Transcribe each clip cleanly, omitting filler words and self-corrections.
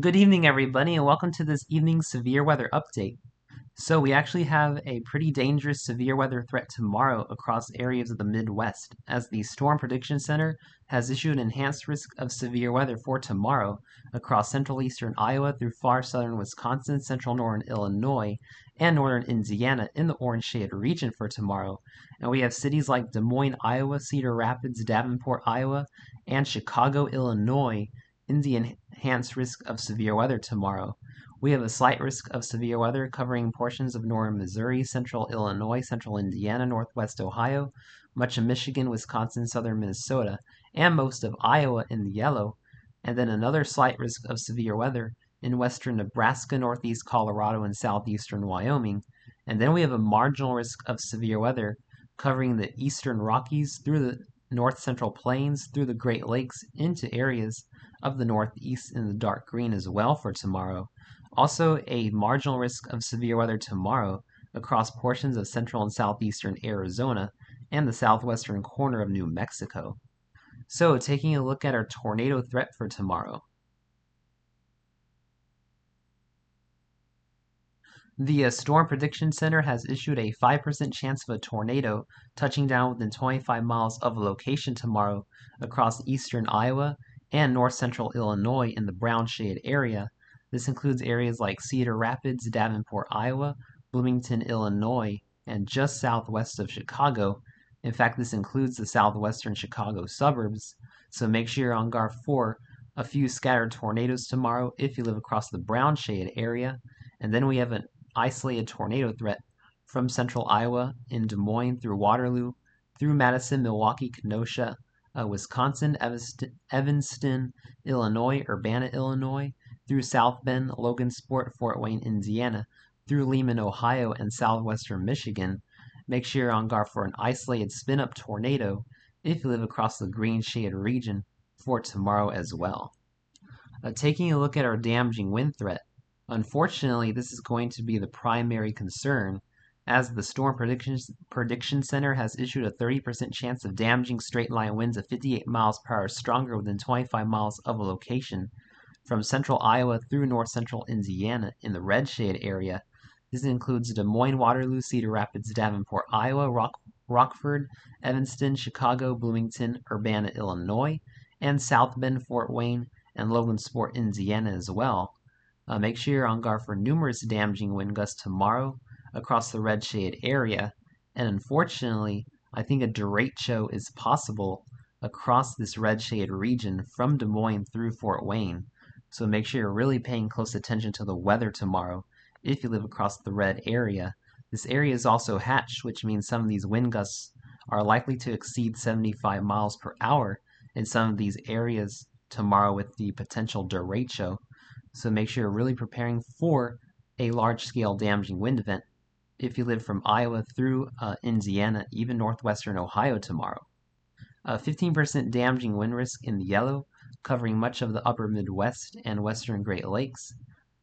Good evening, everybody, and welcome to this evening's severe weather update. So, we actually have a pretty dangerous severe weather threat tomorrow across areas of the Midwest, as the Storm Prediction Center has issued an enhanced risk of severe weather for tomorrow across central eastern Iowa through far southern Wisconsin, central northern Illinois, and northern Indiana in the orange shaded region for tomorrow. And we have cities like Des Moines, Iowa, Cedar Rapids, Davenport, Iowa, and Chicago, Illinois in the enhanced risk of severe weather tomorrow. We have a slight risk of severe weather covering portions of northern Missouri, central Illinois, central Indiana, northwest Ohio, much of Michigan, Wisconsin, southern Minnesota, and most of Iowa in the yellow, and then another slight risk of severe weather in western Nebraska, northeast Colorado, and southeastern Wyoming. And then we have a marginal risk of severe weather covering the eastern Rockies through the north central plains, through the Great Lakes, into areas of the northeast in the dark green as well for tomorrow. Also, a marginal risk of severe weather tomorrow across portions of central and southeastern Arizona and the southwestern corner of New Mexico. So, taking a look at our tornado threat for tomorrow. The Storm Prediction Center has issued a 5% chance of a tornado touching down within 25 miles of a location tomorrow across eastern Iowa and north central Illinois in the brown shade area. This includes areas like Cedar Rapids, Davenport, Iowa, Bloomington, Illinois, and just southwest of Chicago. In fact, this includes the southwestern Chicago suburbs, so make sure you're on guard for a few scattered tornadoes tomorrow if you live across the brown shade area. And then we have an isolated tornado threat from central Iowa in Des Moines through Waterloo, through Madison, Milwaukee, Kenosha, Wisconsin, Evanston, Illinois, Urbana, Illinois, through South Bend, Logansport, Fort Wayne, Indiana, through Lehman, Ohio, and southwestern Michigan. Make sure you're on guard for an isolated spin-up tornado if you live across the green shaded region for tomorrow as well. Taking a look at our damaging wind threat, unfortunately, this is going to be the primary concern, as the Storm Prediction Center has issued a 30% chance of damaging straight-line winds of 58 miles per hour stronger within 25 miles of a location from central Iowa through north central Indiana in the red shade area. This includes Des Moines, Waterloo, Cedar Rapids, Davenport, Iowa, Rockford, Evanston, Chicago, Bloomington, Urbana, Illinois, and South Bend, Fort Wayne, and Logansport, Indiana as well. Make sure you're on guard for numerous damaging wind gusts tomorrow across the red shade area. And unfortunately, I think a derecho is possible across this red shade region from Des Moines through Fort Wayne. So make sure you're really paying close attention to the weather tomorrow if you live across the red area. This area is also hatched, which means some of these wind gusts are likely to exceed 75 miles per hour in some of these areas tomorrow with the potential derecho. So make sure you're really preparing for a large-scale damaging wind event if you live from Iowa through Indiana, even northwestern Ohio tomorrow. 15% damaging wind risk in the yellow, covering much of the upper Midwest and western Great Lakes.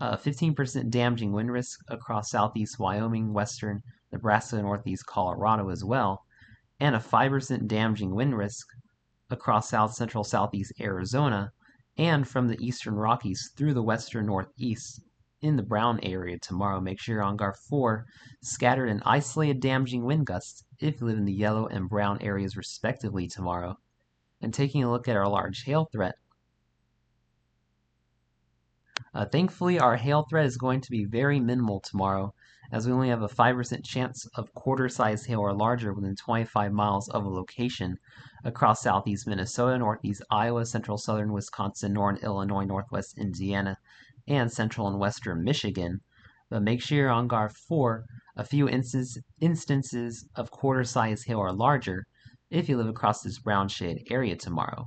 15% damaging wind risk across southeast Wyoming, western Nebraska, and northeast Colorado as well. And a 5% damaging wind risk across south central southeast Arizona and from the eastern Rockies through the western northeast in the brown area tomorrow. Make sure you're on guard for scattered and isolated damaging wind gusts if you live in the yellow and brown areas respectively tomorrow. And taking a look at our large hail threat. Thankfully, our hail threat is going to be very minimal tomorrow, as we only have a 5% chance of quarter-sized hail or larger within 25 miles of a location across southeast Minnesota, northeast Iowa, central southern Wisconsin, northern Illinois, northwest Indiana, and central and western Michigan. But make sure you're on guard for a few instances of quarter-sized hail or larger if you live across this brown shade area tomorrow.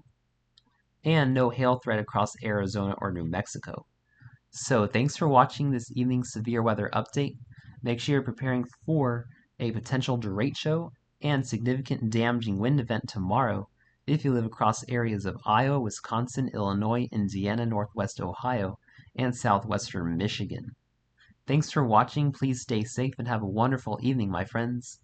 And no hail threat across Arizona or New Mexico. So thanks for watching this evening's severe weather update. Make sure you're preparing for a potential derecho and significant damaging wind event tomorrow if you live across areas of Iowa, Wisconsin, Illinois, Indiana, northwest Ohio, and southwestern Michigan. Thanks for watching. Please stay safe and have a wonderful evening, my friends.